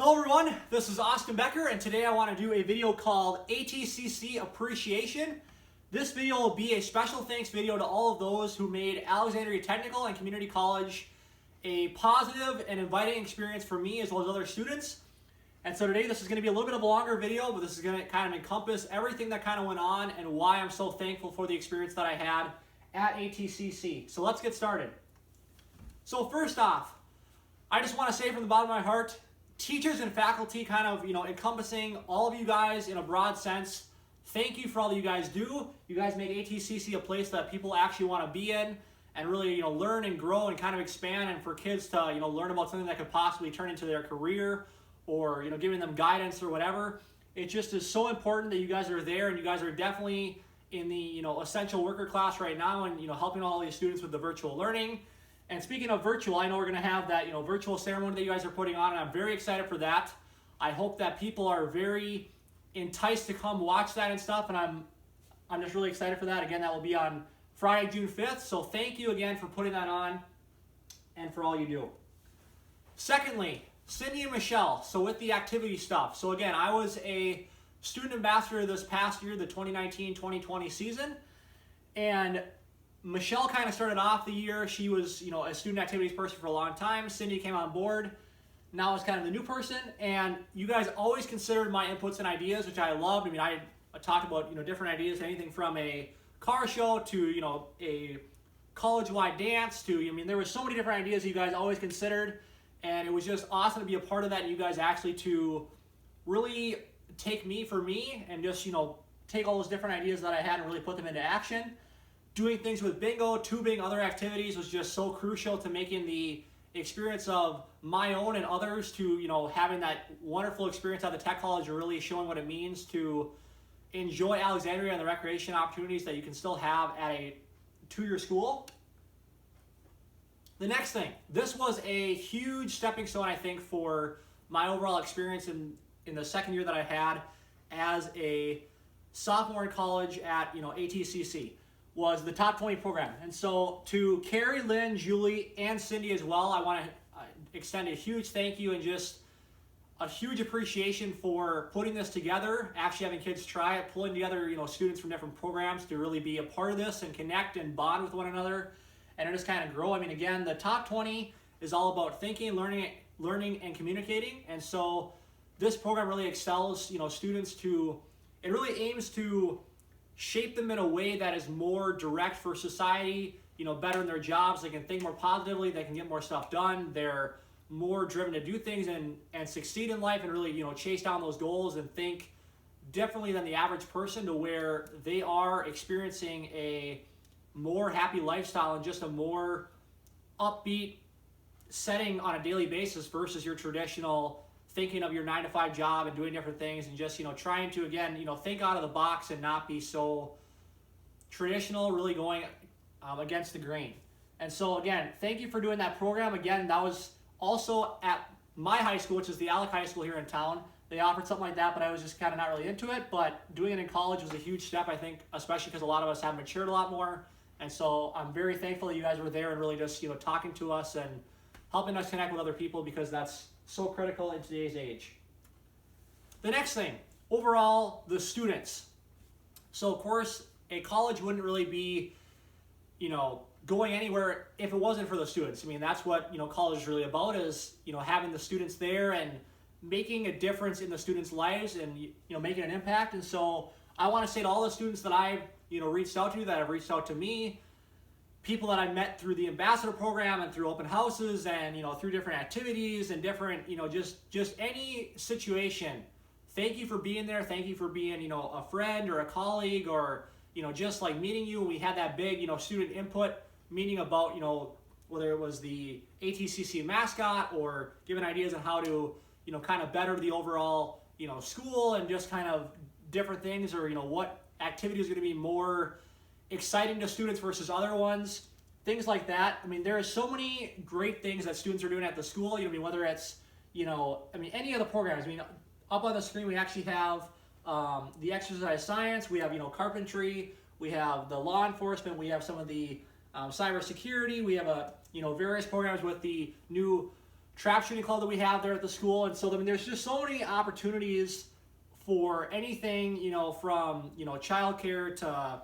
Hello everyone, this is Austin Becker, and today I want to do a video called ATCC Appreciation. This video will be a special thanks video to all of those who made Alexandria Technical and Community College a positive and inviting experience for me as well as other students. And so today this is going to be a little bit of a longer video, but this is going to kind of encompass everything that kind of went on and why I'm so thankful for the experience that I had at ATCC. So let's get started. So first off, I just want to say from the bottom of my heart, teachers and faculty, kind of, encompassing all of you guys in a broad sense, thank you for all that you guys do. You guys make ATCC a place that people actually want to be in and really, learn and grow and kind of expand, and for kids to, learn about something that could possibly turn into their career or, giving them guidance or whatever. It just is so important that you guys are there, and you guys are definitely in the, essential worker class right now and, helping all these students with the virtual learning. And speaking of virtual, I know we're going to have that, virtual ceremony that you guys are putting on, and I'm very excited for that. I hope that people are very enticed to come watch that and stuff, and I'm just really excited for that. Again, that will be on Friday, June 5th, so thank you again for putting that on and for all you do. Secondly, Cindy and Michelle, so with the activity stuff. So again, I was a student ambassador this past year, the 2019-2020 season, and Michelle kind of started off the year. She was, a student activities person for a long time. Cindy came on board. Now is kind of the new person, and you guys always considered my inputs and ideas, which I loved. I mean, I talked about, different ideas, anything from a car show to, a college-wide dance to, there were so many different ideas you guys always considered, and it was just awesome to be a part of that, and you guys actually to really take me for me and just, take all those different ideas that I had and really put them into action. Doing things with bingo, tubing, other activities was just so crucial to making the experience of my own and others to, having that wonderful experience at the Tech College and really showing what it means to enjoy Alexandria and the recreation opportunities that you can still have at a two-year school. The next thing, this was a huge stepping stone, I think, for my overall experience in the second year that I had as a sophomore in college at, ATCC. Was the top 20 program. And so to Carrie, Lynn, Julie, and Cindy as well, I want to extend a huge thank you and just a huge appreciation for putting this together, actually having kids try it, pulling together, students from different programs to really be a part of this and connect and bond with one another and just kind of grow. I mean, again, the top 20 is all about thinking, learning, and communicating. And so this program really excels, students to, it really aims to shape them in a way that is more direct for society, better in their jobs. They can think more positively, they can get more stuff done, they're more driven to do things and succeed in life and really, chase down those goals and think differently than the average person, to where they are experiencing a more happy lifestyle and just a more upbeat setting on a daily basis versus your traditional thinking of your 9-to-5 job and doing different things and just, trying to, again, think out of the box and not be so traditional, really going against the grain. And so, again, thank you for doing that program. Again, that was also at my high school, which is the Alec High School here in town. They offered something like that, but I was just kind of not really into it. But doing it in college was a huge step, I think, especially because a lot of us have matured a lot more. And so I'm very thankful that you guys were there and really just, talking to us and helping us connect with other people, because that's so critical in today's age. The next thing, overall, the students. So of course, a college wouldn't really be, going anywhere if it wasn't for the students. I mean, that's what, college is really about, is, having the students there and making a difference in the students' lives and, making an impact. And so I want to say to all the students that I've, reached out to, that have reached out to me, people that I met through the ambassador program and through open houses and, through different activities and different, just any situation. Thank you for being there. Thank you for being, a friend or a colleague, or, just like meeting you. We had that big, student input meeting about, whether it was the ATCC mascot or giving ideas on how to, kind of better the overall, school and just kind of different things, or, what activity is going to be more exciting to students versus other ones, things like that. I mean, there are so many great things that students are doing at the school. Whether it's, any of the programs. Up on the screen we actually have the exercise science. We have, carpentry. We have the law enforcement. We have some of the cybersecurity. We have various programs with the new trap shooting club that we have there at the school. And so, I mean, there's just so many opportunities for anything, from, childcare to,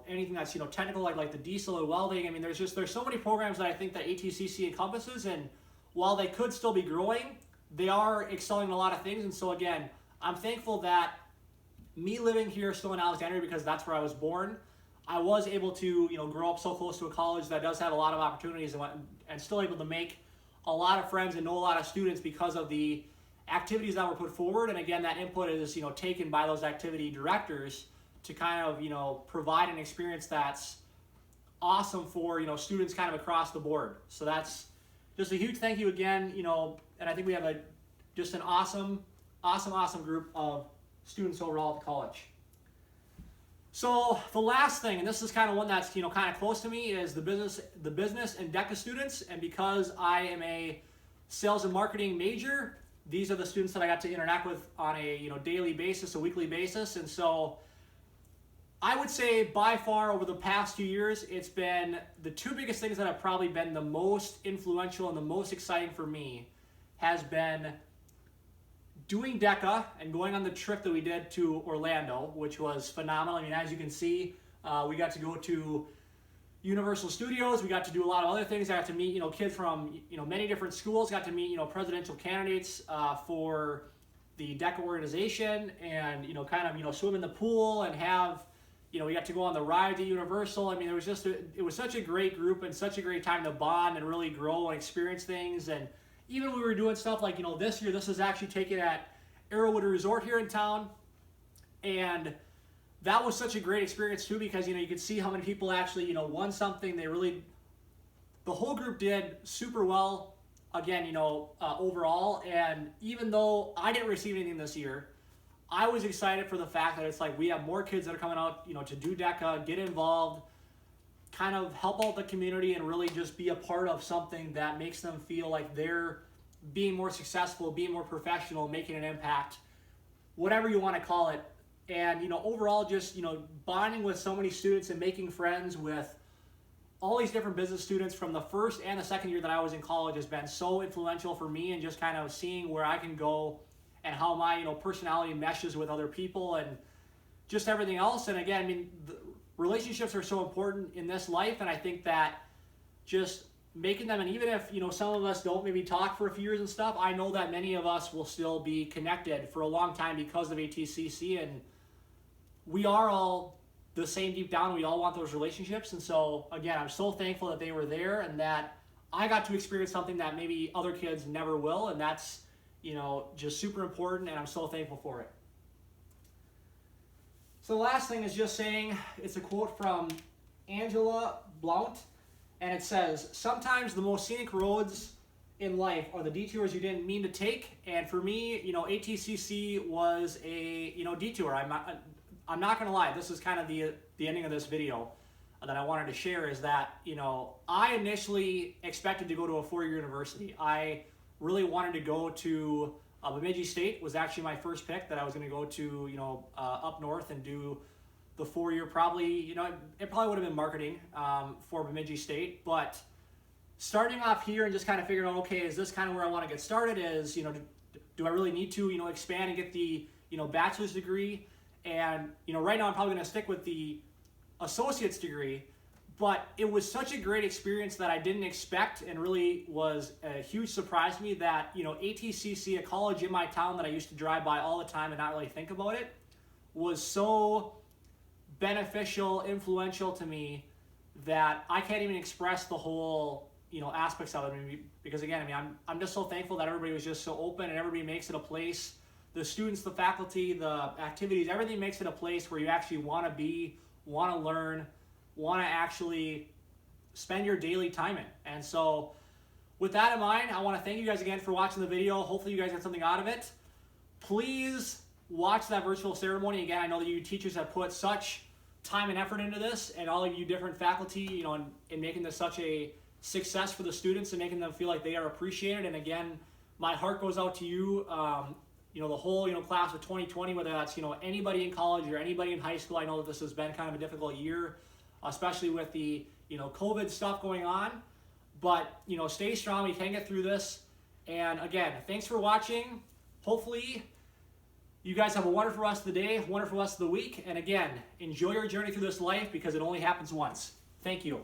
anything that's, technical, like the diesel and welding. I mean, there's so many programs that I think that ATCC encompasses, and while they could still be growing, they are excelling in a lot of things. And so again, I'm thankful that me living here still in Alexandria, because that's where I was born, I was able to, grow up so close to a college that does have a lot of opportunities, and still able to make a lot of friends and know a lot of students because of the activities that were put forward. And again, that input is, taken by those activity directors to kind of, provide an experience that's awesome for, students kind of across the board. So that's just a huge thank you again, and I think we have just an awesome group of students overall at the college. So the last thing, and this is kind of one that's, kind of close to me, is the business and DECA students. And because I am a sales and marketing major, these are the students that I got to interact with on a, daily basis, a weekly basis. And so I would say by far over the past 2 years, it's been the two biggest things that have probably been the most influential and the most exciting for me has been doing DECA and going on the trip that we did to Orlando, which was phenomenal. I mean, as you can see, we got to go to Universal Studios. We got to do a lot of other things. I got to meet, kids from, many different schools. Got to meet, presidential candidates for the DECA organization, and, kind of, swim in the pool and have, we got to go on the ride to Universal. I mean, it was such a great group and such a great time to bond and really grow and experience things. And even when we were doing stuff like, this year, this was actually taken at Arrowwood Resort here in town. And that was such a great experience too, because, you could see how many people actually, won something. The whole group did super well, again, overall. And even though I didn't receive anything this year, I was excited for the fact that it's like we have more kids that are coming out, to do DECA, get involved, kind of help out the community, and really just be a part of something that makes them feel like they're being more successful, being more professional, making an impact, whatever you want to call it. And, overall just, bonding with so many students and making friends with all these different business students from the first and the second year that I was in college has been so influential for me, and just kind of seeing where I can go and how my, personality meshes with other people and just everything else. And again, I mean, relationships are so important in this life, and I think that just making them, and even if, some of us don't maybe talk for a few years and stuff, I know that many of us will still be connected for a long time because of ATCC, and we are all the same deep down. We all want those relationships. And so again, I'm so thankful that they were there and that I got to experience something that maybe other kids never will, and that's, just super important, and I'm so thankful for it. So the last thing is just saying, it's a quote from Angela Blount, and it says, "Sometimes the most scenic roads in life are the detours you didn't mean to take." And for me, ATCC was a, detour. I'm not going to lie, this is kind of the ending of this video that I wanted to share, is that, I initially expected to go to a four-year university. I really wanted to go to Bemidji State. Was actually my first pick, that I was going to go to, up north and do the four-year, probably, it probably would have been marketing for Bemidji State. But starting off here and just kind of figuring out, okay, is this kind of where I want to get started? Is, do I really need to, expand and get the, bachelor's degree? And, right now I'm probably going to stick with the associate's degree. But it was such a great experience that I didn't expect, and really was a huge surprise to me that, ATCC, a college in my town that I used to drive by all the time and not really think about it, was so beneficial, influential to me that I can't even express the whole, aspects of it. Because again, I'm just so thankful that everybody was just so open, and everybody makes it a place. The students, the faculty, the activities, everything makes it a place where you actually want to be, want to learn, want to actually spend your daily time in. And so with that in mind, I want to thank you guys again for watching the video. Hopefully you guys got something out of it. Please watch that virtual ceremony. Again, I know that you teachers have put such time and effort into this, and all of you different faculty, in making this such a success for the students and making them feel like they are appreciated. And again, my heart goes out to you, the whole, class of 2020, whether that's, anybody in college or anybody in high school. I know that this has been kind of a difficult year, especially with the, COVID stuff going on. But, stay strong. We can get through this. And again, thanks for watching. Hopefully, you guys have a wonderful rest of the day, wonderful rest of the week. And again, enjoy your journey through this life because it only happens once. Thank you.